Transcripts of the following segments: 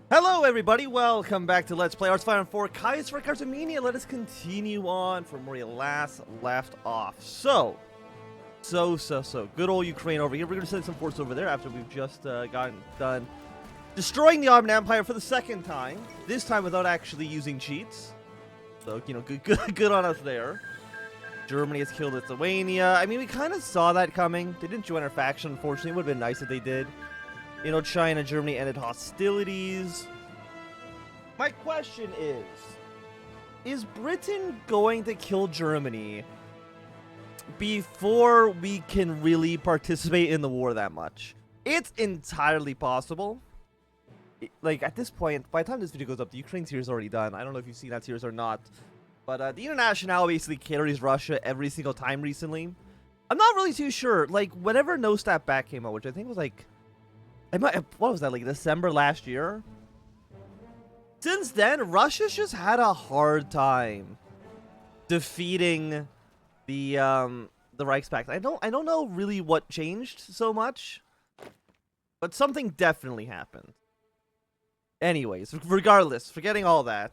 Hello everybody, welcome back to Let's Play HOI4 Kaiserreich Armenia. Let us continue on from where we last left off. So good old Ukraine over here. We're gonna send some force over there after we've just gotten done destroying the Ottoman Empire for the second time. This time without actually using cheats. So, you know, good on us there. Germany has killed Lithuania. I mean, we kind of saw that coming. They didn't join our faction, unfortunately. It would have been nice if they did. You know, China and Germany ended hostilities. My question is Britain going to kill Germany before we can really participate in the war that much? It's entirely possible. Like, at this point, by the time this video goes up, the Ukraine series is already done. I don't know if you've seen that series or not. But the International basically carries Russia every single time recently. I'm not really too sure. Like, whenever No Step Back came out, which I think was like... what was that, like December last year? Since then, Russia's just had a hard time defeating the Reichs pact. I don't know really what changed so much, but something definitely happened. Anyways, regardless, forgetting all that,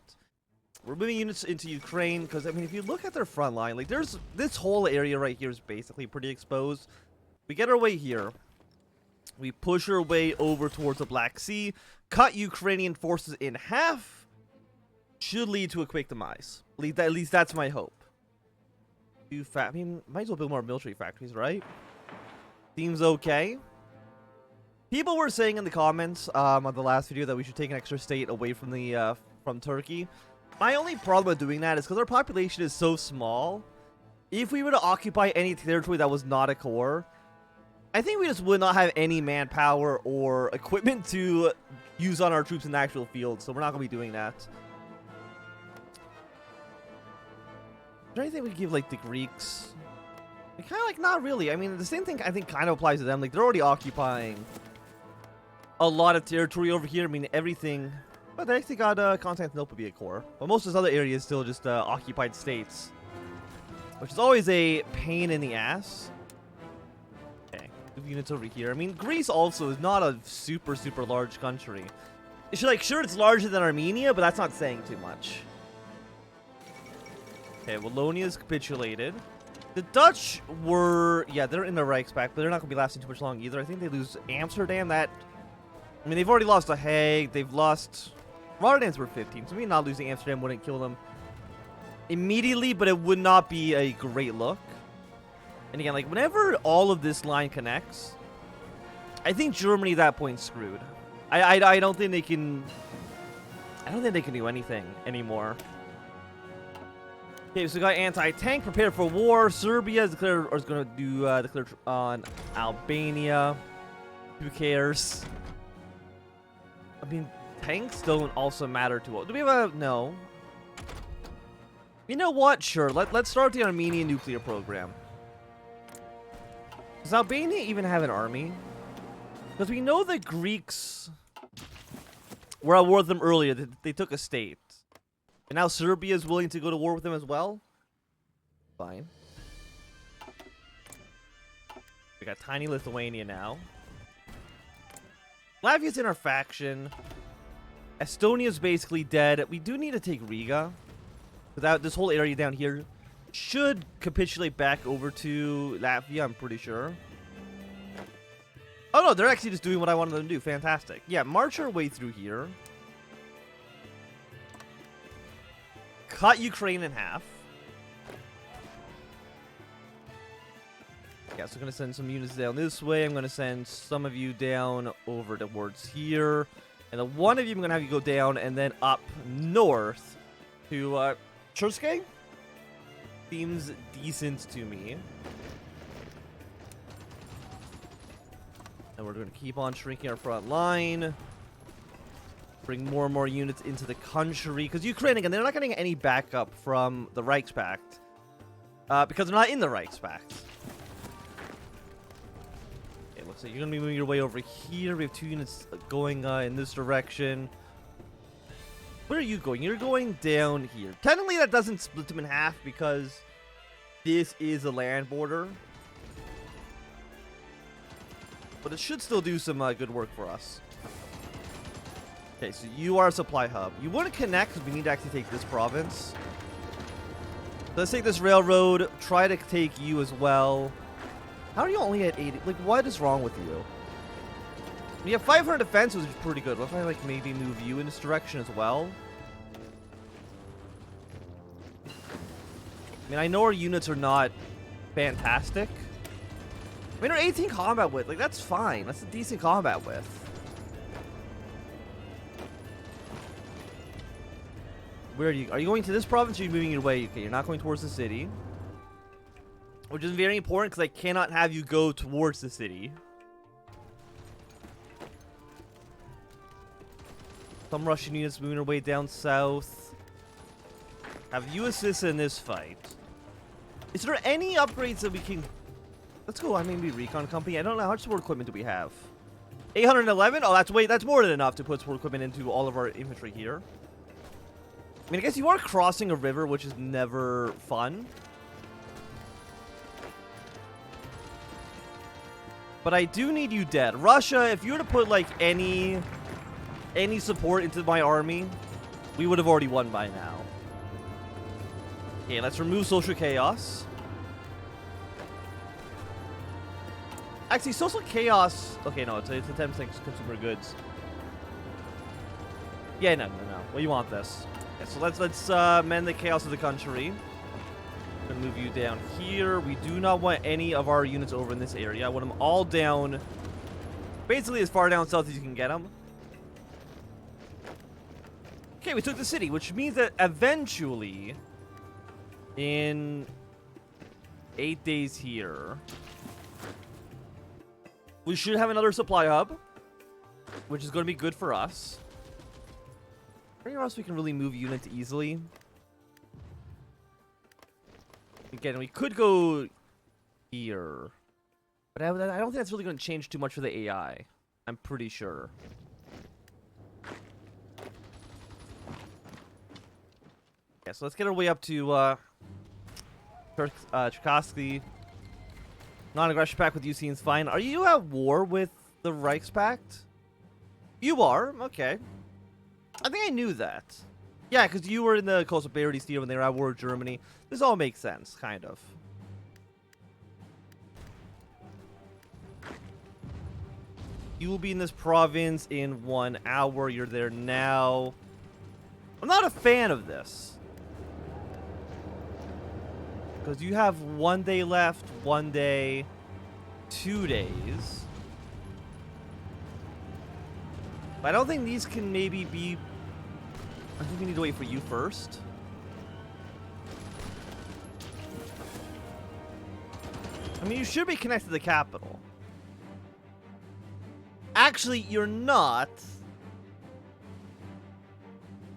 we're moving units into Ukraine because, I mean, if you look at their front line, like, there's this whole area right here is basically pretty exposed. We get our way here. We push our way over towards the Black Sea, cut Ukrainian forces in half. Should lead to a quick demise. At least that's my hope. I mean, might as well build more military factories, right? Seems okay. People were saying in the comments on the last video that we should take an extra state away from the from Turkey. My only problem with doing that is because our population is so small. If we were to occupy any territory that was not a core, I think we just would not have any manpower or equipment to use on our troops in the actual field, so we're not going to be doing that. Is there anything we could give, like, the Greeks? Kind of, like, not really. I mean, the same thing, I think, kind of applies to them. Like, they're already occupying a lot of territory over here. I mean, everything... But they actually got Constantinople be a core. But most of this other area is still just occupied states, which is always a pain in the ass. Units over here. I mean, Greece also is not a super large country. Sure, it's larger than Armenia, but that's not saying too much. Okay, Wallonia's capitulated. The Dutch were, yeah, they're in the Reichs pact, but they're not going to be lasting too much long either. I think they lose Amsterdam. I mean, they've already lost The Hague. They've lost... Rotterdam's were 15, so maybe not losing Amsterdam wouldn't kill them immediately, but it would not be a great look. And again, like, whenever all of this line connects, I think Germany at that point screwed. I don't think they can... I don't think they can do anything anymore. Okay, so we got anti-tank, prepared for war. Serbia is declared, or is going to do declare on Albania. Who cares? I mean, tanks don't also matter to us. Do we have a... No. You know what? Sure, let's start the Armenian nuclear program. Does Albania even have an army? Because we know the Greeks were at war with them earlier. They took a state. And now Serbia is willing to go to war with them as well? Fine. We got tiny Lithuania now. Latvia's in our faction. Estonia's basically dead. We do need to take Riga. Without this whole area down here should capitulate back over to Latvia, I'm pretty sure. Oh no, they're actually just doing what I wanted them to do. Fantastic. Yeah, march our way through here. Cut Ukraine in half. Yeah, so I'm going to send some units down this way. I'm going to send some of you down over towards here. And then one of you, I'm going to have you go down and then up north to Cherske. Seems decent to me. And we're going to keep on shrinking our front line. Bring more and more units into the country. Because Ukraine, again, they're not getting any backup from the Reichs pact. Because they're not in the Reichs pact. Okay, looks like you're going to be moving your way over here. We have 2 units going in this direction. Where are you going? You're going down here. Technically, that doesn't split them in half because this is a land border. But it should still do some good work for us. Okay, so you are a supply hub. You want to connect because we need to actually take this province. Let's take this railroad. Try to take you as well. How are you only at 80? Like, what is wrong with you? You have 500 defense, which is pretty good. What if I, like, maybe move you in this direction as well? I mean, I know our units are not fantastic. I mean, our 18 combat width, like, that's fine. That's a decent combat width. Where are you? Are you going to this province or are you moving your way? Okay, you're not going towards the city. Which is very important because I cannot have you go towards the city. Some Russian units moving their way down south. Have you assist in this fight? Is there any upgrades that we can... Let's go, I mean, maybe Recon Company. I don't know. How much support equipment do we have? 811? Oh, that's more than enough to put support equipment into all of our infantry here. I mean, I guess you are crossing a river, which is never fun. But I do need you dead. Russia, if you were to put, like, any support into my army, we would have already won by now. Okay, let's remove social chaos. Actually, social chaos... Okay, no, it's a 10% consumer goods. Yeah, no. Well, you want this. Okay, so let's mend the chaos of the country. I'm gonna move you down here. We do not want any of our units over in this area. I want them all down, basically as far down south as you can get them. Okay, we took the city, which means that eventually, in 8 days here, we should have another supply hub, which is going to be good for us. Anywhere else we can really move units easily? Again, we could go here, but I don't think that's really going to change too much for the AI. I'm pretty sure. Yeah, so let's get our way up to Cherkasky. Non-aggression pact with you seems fine. Are you at war with the Reichs pact? You are? Okay. I think I knew that. Yeah, because you were in the coastal barrier deal when they were at war with Germany. This all makes sense, kind of. You will be in this province in 1 hour. You're there now. I'm not a fan of this. Because you have 1 day left, 1 day, 2 days. But I don't think these can maybe be... I think we need to wait for you first. I mean, you should be connected to the capital. Actually, you're not.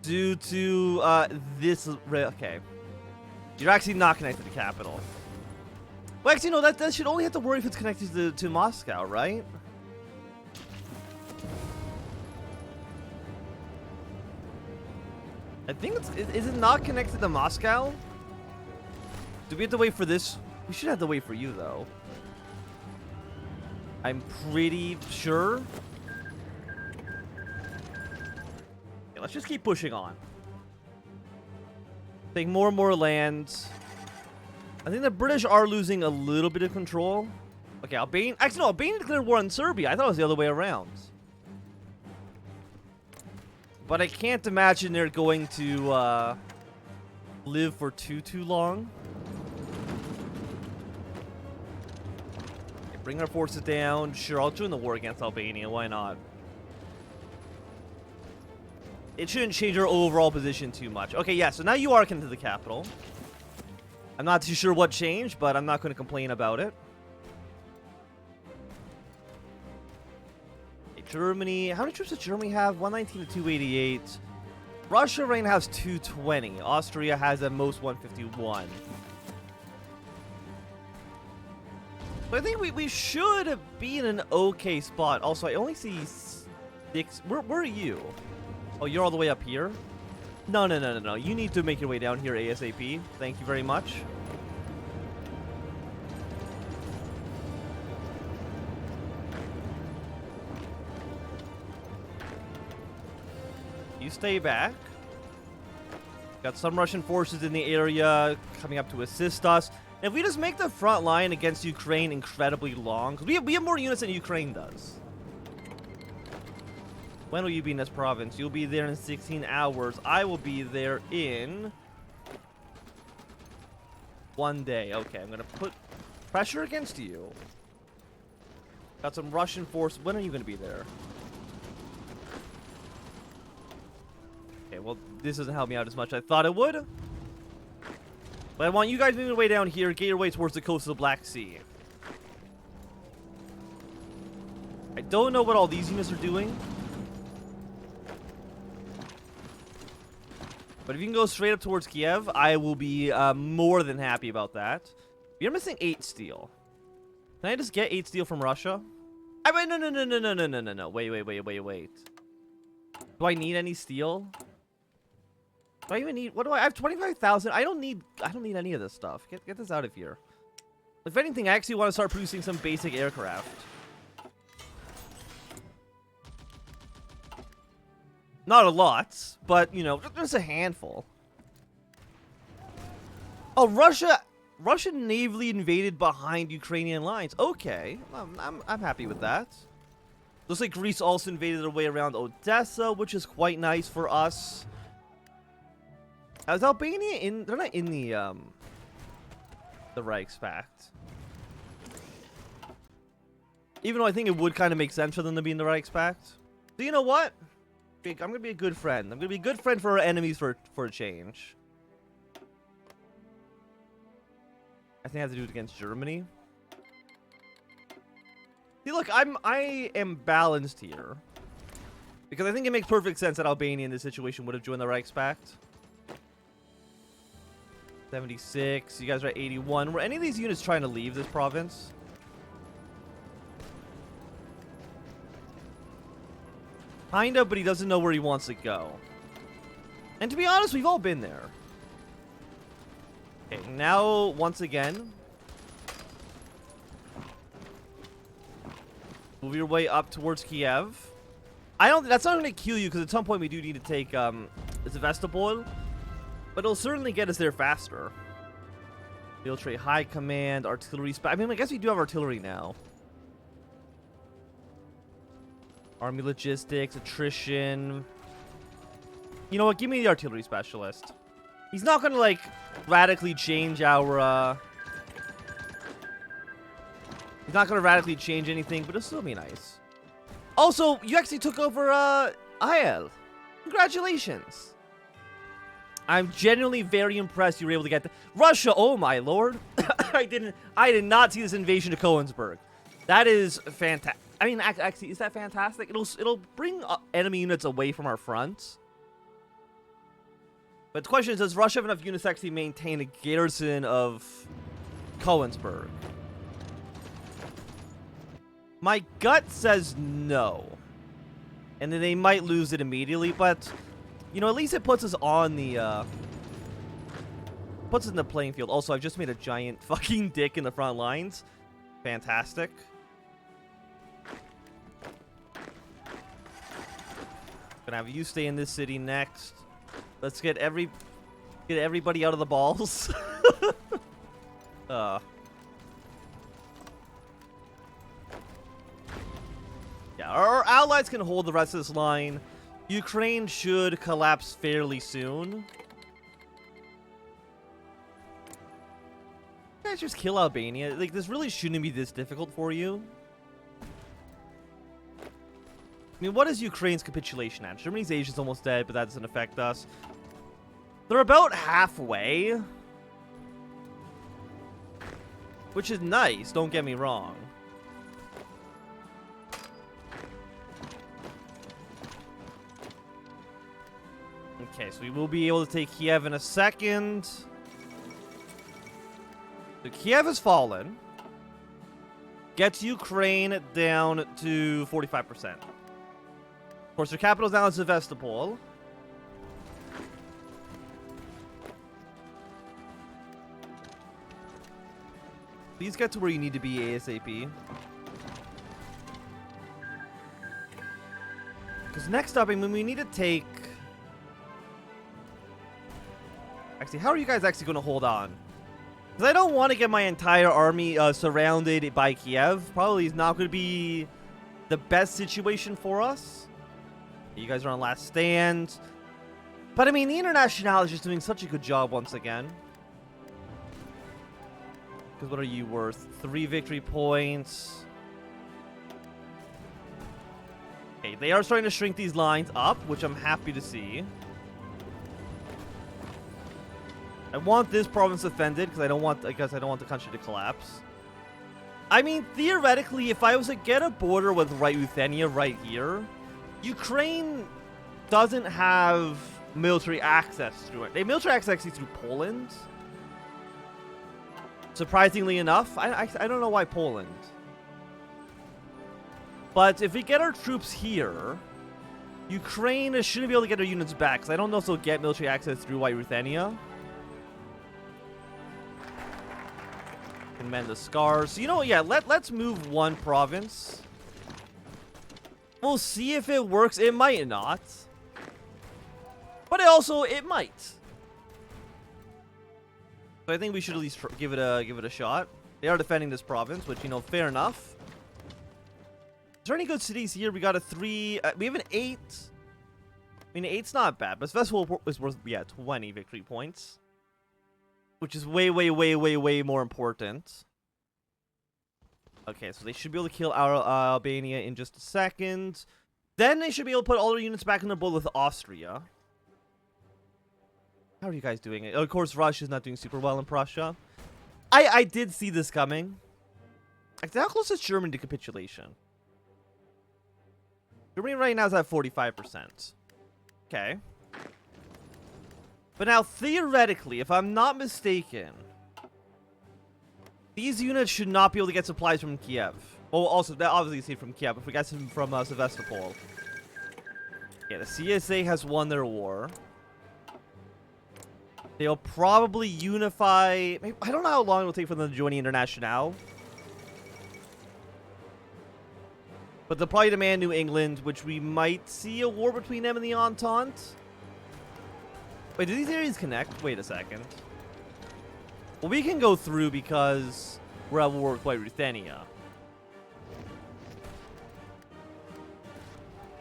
Due to this... Okay. You're actually not connected to the capital. Well, actually, no, that should only have to worry if it's connected to Moscow, right? I think it's... Is it not connected to Moscow? Do we have to wait for this? We should have to wait for you, though. I'm pretty sure. Okay, let's just keep pushing on. Take more and more land. I think the British are losing a little bit of control. Okay, Albania... Actually, no, Albania declared war on Serbia. I thought it was the other way around. But I can't imagine they're going to live for too long. Okay, bring our forces down. Sure, I'll join the war against Albania. Why not? It shouldn't change our overall position too much. Okay, yeah, so now you are connected to the capital. I'm not too sure what changed, but I'm not going to complain about it. Okay, Germany. How many troops does Germany have? 119 to 288. Russia right now has 220. Austria has at most 151. So I think we should be in an okay spot. Also, I only see 6... Where are you? Oh, you're all the way up here? No. You need to make your way down here ASAP. Thank you very much. You stay back. Got some Russian forces in the area coming up to assist us. If we just make the front line against Ukraine incredibly long, because we have more units than Ukraine does. When will you be in this province? You'll be there in 16 hours. I will be there in 1 day. Okay, I'm going to put pressure against you. Got some Russian force. When are you going to be there? Okay, well, this doesn't help me out as much as I thought it would. But I want you guys moving your way down here. Get your way towards the coast of the Black Sea. I don't know what all these units are doing. But if you can go straight up towards Kiev, I will be more than happy about that. You're missing 8 steel. Can I just get 8 steel from Russia? Wait, no. Wait. Do I need any steel? Do I even need... What do I have? 25,000? I don't need any of this stuff. Get this out of here. If anything, I actually want to start producing some basic aircraft. Not a lot, but, you know, just a handful. Oh, Russia navally invaded behind Ukrainian lines. Okay, I'm happy with that. Looks like Greece also invaded their way around Odessa, which is quite nice for us. Is Albania in? They're not in the Reichs pact. Even though I think it would kind of make sense for them to be in the Reichs pact. So you know what? I'm gonna be a good friend. I'm gonna be a good friend for our enemies for a change. I think I have to do it against Germany. See, look, I am balanced here. Because I think it makes perfect sense that Albania in this situation would have joined the Reichs pact. 76. You guys are at 81. Were any of these units trying to leave this province? Kind of, but he doesn't know where he wants to go. And to be honest, we've all been there. Okay, now, once again, move your way up towards Kiev. That's not going to kill you, because at some point we do need to take, Sevastopol. But it'll certainly get us there faster. Infiltrate high command, artillery... I mean, I guess we do have artillery now. Army logistics, attrition. You know what? Give me the artillery specialist. He's not going to, like, radically change our, He's not going to radically change anything, but it'll still be nice. Also, you actually took over, IL. Congratulations. I'm genuinely very impressed you were able to get the... Russia, oh my lord. I did not see this invasion to Königsberg. That is fantastic. I mean, actually, is that fantastic? It'll bring enemy units away from our front. But the question is, does Russia have enough units to actually maintain a garrison of Königsberg? My gut says no. And then they might lose it immediately, but, you know, at least it puts us on the, puts us in the playing field. Also, I've just made a giant fucking dick in the front lines. Fantastic. Gonna have you stay in this city next. Let's get everybody out of the balls. Yeah, our allies can hold the rest of this line. Ukraine should collapse fairly soon. You guys just kill Albania. Like, this really shouldn't be this difficult for you. I mean, what is Ukraine's capitulation at? Germany's age is almost dead, but that doesn't affect us. They're about halfway. Which is nice, don't get me wrong. Okay, so we will be able to take Kiev in a second. So Kiev has fallen. Gets Ukraine down to 45%. Of course, their capital's now in Sevastopol. Please get to where you need to be ASAP. Because next up, I mean, we need to take Actually, how are you guys actually going to hold on? Because I don't want to get my entire army surrounded by Kiev. Probably is not going to be the best situation for us. You guys are on last stand. But I mean, the International is just doing such a good job once again. Because what are you worth? 3 victory points. Okay, they are starting to shrink these lines up, which I'm happy to see. I want this province defended because I don't want the country to collapse. I mean, theoretically, if I was to get a border with Ruthenia right here, Ukraine doesn't have military access through it. They have military access actually through Poland. Surprisingly enough, I don't know why Poland. But if we get our troops here, Ukraine shouldn't be able to get their units back, because I don't know if they'll get military access through Ruthenia. Can mend the scars. So, you know what? Yeah, let's move one province. We'll see if it works. It might not. But it might. So I think we should at least give it a shot. They are defending this province, which, you know, fair enough. Is there any good cities here? We got a 3. We have an 8. I mean, 8's not bad, but Festival is worth, yeah, 20 victory points. Which is way, way, way, way, way more important. Okay, so they should be able to kill our Albania in just a second. Then they should be able to put all their units back in the bowl with Austria. How are you guys doing? Of course, Russia's not doing super well in Prussia. I did see this coming. How close is Germany to capitulation? Germany right now is at 45%. Okay. But now, theoretically, if I'm not mistaken, these units should not be able to get supplies from Kiev. Well, also, that obviously see from Kiev, if we got some from Sevastopol. Yeah, the CSA has won their war. They'll probably unify... I don't know how long it will take for them to join the International. But they'll probably demand New England, which we might see a war between them and the Entente. Wait, do these areas connect? Wait a second. Well, we can go through because we're at war with Ruthenia.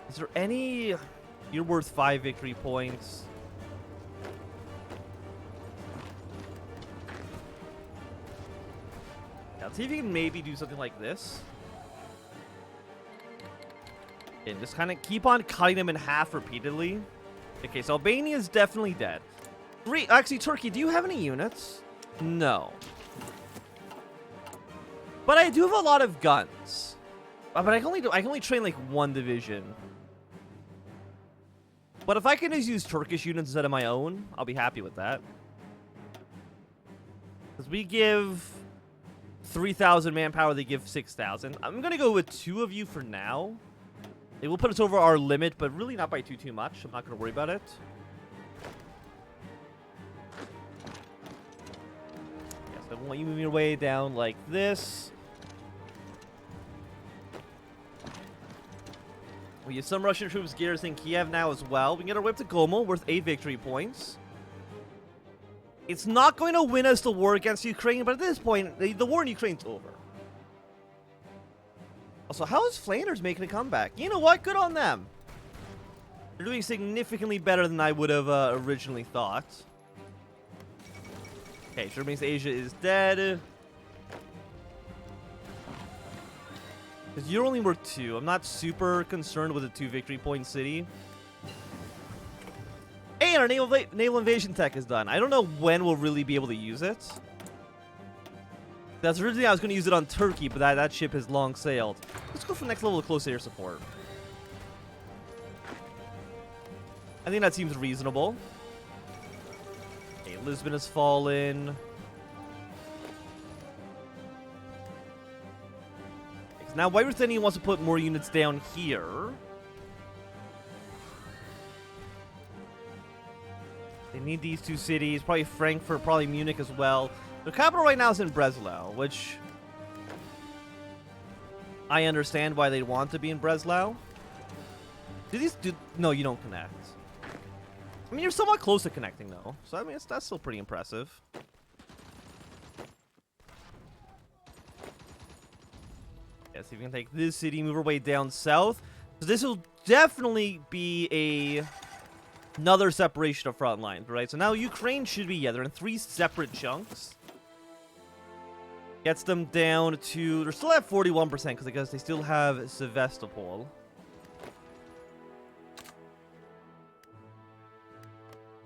Is there any... You're worth 5 victory points. Yeah, let's see if you can maybe do something like this. And just kind of keep on cutting them in half repeatedly. Okay, so Albania is definitely dead. Actually, Turkey, do you have any units? No. But I do have a lot of guns. But I can only train like 1 division. But if I can just use Turkish units instead of my own, I'll be happy with that. Because we give 3,000 manpower, they give 6,000. I'm going to go with 2 of you for now. It will put us over our limit, but really not by too much. I'm not going to worry about it. Yes, I want you moving your way down like this. We have some Russian troops garrisoning Kiev now as well. We can get our whip to Gomel, worth 8 victory points. It's not going to win us the war against Ukraine, but at this point, the war in Ukraine's over. Also, how is Flanders making a comeback? You know what? Good on them. They're doing significantly better than I would have originally thought. Okay, Germany's Asia is dead. Because you're only worth 2. I'm not super concerned with a 2 victory point city. And our naval invasion tech is done. I don't know when we'll really be able to use it. That's originally I was going to use it on Turkey, but that ship has long sailed. Let's go for the next level of close air support. I think that seems reasonable. Okay, Lisbon has fallen. Now, White Ruthenia wants to put more units down here. They need these 2 cities. Probably Frankfurt, probably Munich as well. The capital right now is in Breslau, which I understand why they'd want to be in Breslau. No, you don't connect. I I mean, you're somewhat close to connecting, though. So, I mean, that's still pretty impressive. Yeah, see if we can take this city, move our way down south. So this will definitely be another separation of front lines, right? So now Ukraine should be, yeah, they're in 3 separate chunks. Gets them down to, they're still at 41% because I guess they still have Sevastopol.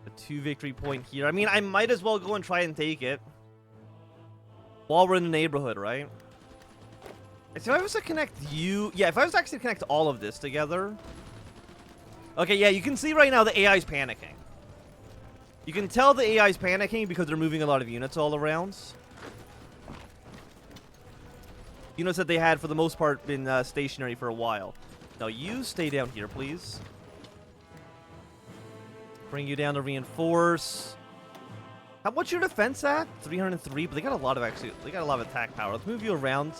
A 2 victory point here. I mean, I might as well go and try and take it while we're in the neighborhood, right? So if I was to connect you... Yeah, if I was actually to connect all of this together... Okay, yeah, you can see right now the AI is panicking. You can tell the AI is panicking because they're moving a lot of units all around. Units that they had, for the most part, been stationary for a while. Now, you stay down here, please. Bring you down to reinforce. What's your defense at? 303, but they got a lot of attack power. Let's move you around.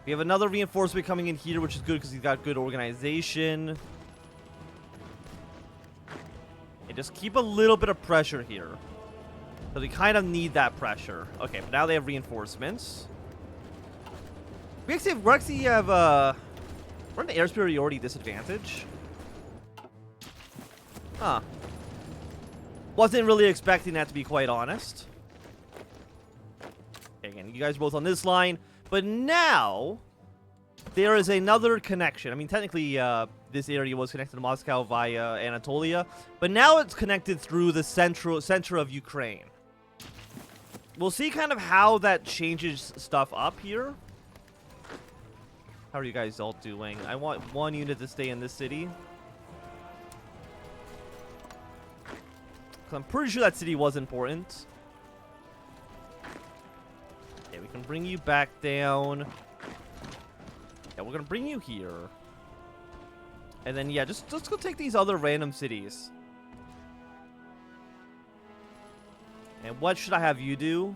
We have another reinforcement coming in here, which is good because he's got good organization. And just keep a little bit of pressure here. So they kind of need that pressure. Okay, but now they have reinforcements. We actually have, we're an air superiority disadvantage. Huh. Wasn't really expecting that, to be quite honest. Okay, again, you guys are both on this line. But now, there is another connection. I mean, technically, this area was connected to Moscow via Anatolia. But now it's connected through the center of Ukraine. We'll see kind of how that changes stuff up here. How are you guys all doing? I want 1 unit to stay in this city. I'm pretty sure that city was important. Okay, we can bring you back down. Yeah, we're gonna bring you here. And then, yeah, just let's go take these other random cities. And what should I have you do?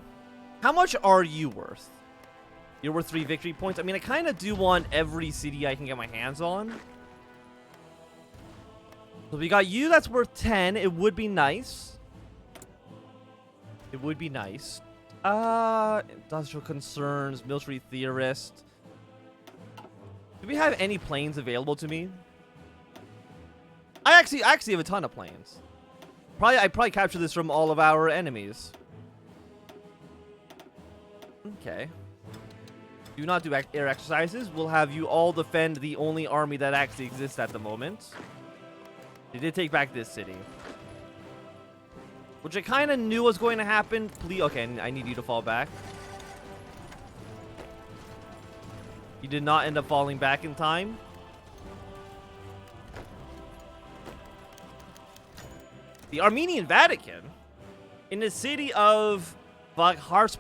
How much are you worth? You're worth 3 victory points. I mean, I kind of do want every city I can get my hands on. So we got you, that's worth 10. It would be nice. It would be nice. Industrial concerns, military theorist. Do we have any planes available to me? I actually have a ton of planes. I probably captured this from all of our enemies. Okay. Do not do air exercises. We'll have you all defend the only army that actually exists at the moment. They did take back this city, which I kind of knew was going to happen. Please, okay, I need you to fall back. You did not end up falling back in time. The Armenian Vatican, in the city of Pahat,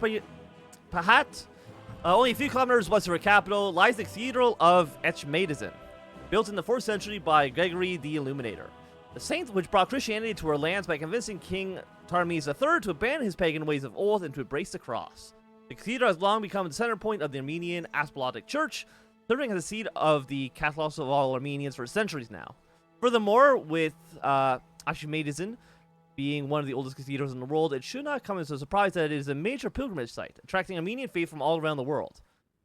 only a few kilometers west of her capital, lies the Cathedral of Ep.8, built in the 4th century by Gregory the Illuminator, the saint which brought Christianity to her lands by convincing King Ptolemy III to abandon his pagan ways of old and to embrace the cross. The cathedral has long become the center point of the Armenian Apostolic Church, serving as the seat of the Catholics of all Armenians for centuries now. Furthermore, with Ep.8 being one of the oldest cathedrals in the world, it should not come as a surprise that it is a major pilgrimage site, attracting Armenian faith from all around the world.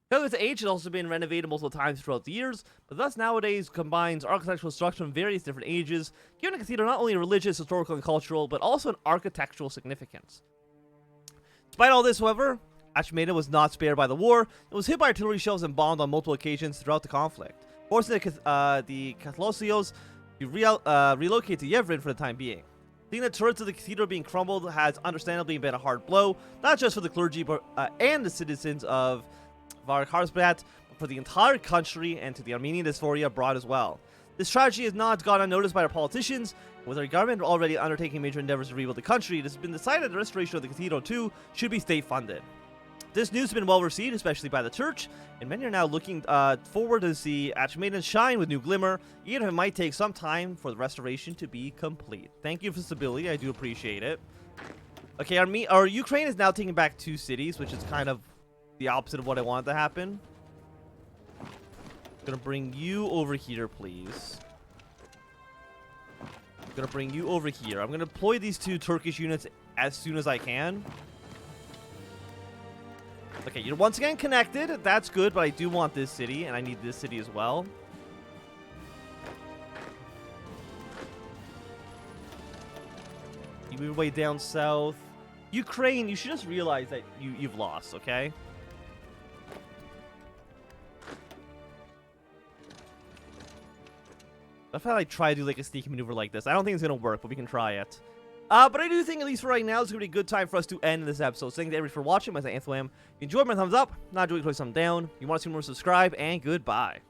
Because its age has also been renovated multiple times throughout the years, but thus nowadays combines architectural structure from various different ages, giving the cathedral not only a religious, historical, and cultural, but also an architectural significance. Despite all this, however, Ep.8 was not spared by the war. It was hit by artillery shells and bombed on multiple occasions throughout the conflict, forcing the Catholicios to relocate to Yevrin for the time being. Seeing the turrets of the cathedral being crumbled has understandably been a hard blow, not just for the clergy but and the citizens of Reichs, but for the entire country and to the Armenian diaspora abroad as well. This tragedy has not gone unnoticed by our politicians. With our government already undertaking major endeavors to rebuild the country, it has been decided the restoration of the cathedral too should be state-funded. This news has been well received, especially by the church, and many are now looking forward to see Ep.8 shine with new glimmer, even if it might take some time for the restoration to be complete. Thank you for stability, I do appreciate it. Okay, our Ukraine is now taking back 2 cities, which is kind of the opposite of what I wanted to happen. I'm gonna bring you over here, please. I'm gonna bring you over here. I'm gonna deploy these 2 Turkish units as soon as I can. Okay, you're once again connected. That's good, but I do want this city, and I need this city as well. You move your way down south. Ukraine, you should just realize that you've lost, okay? I've had like try to do like a sneaky maneuver like this. I don't think it's gonna work, but we can try it. But I do think, at least for right now, it's gonna be a good time for us to end this episode. So thank you everybody for watching. My name is Anthem. If you enjoyed, my thumbs up. Not enjoyed, please thumb down. If you want to see more, subscribe, and goodbye.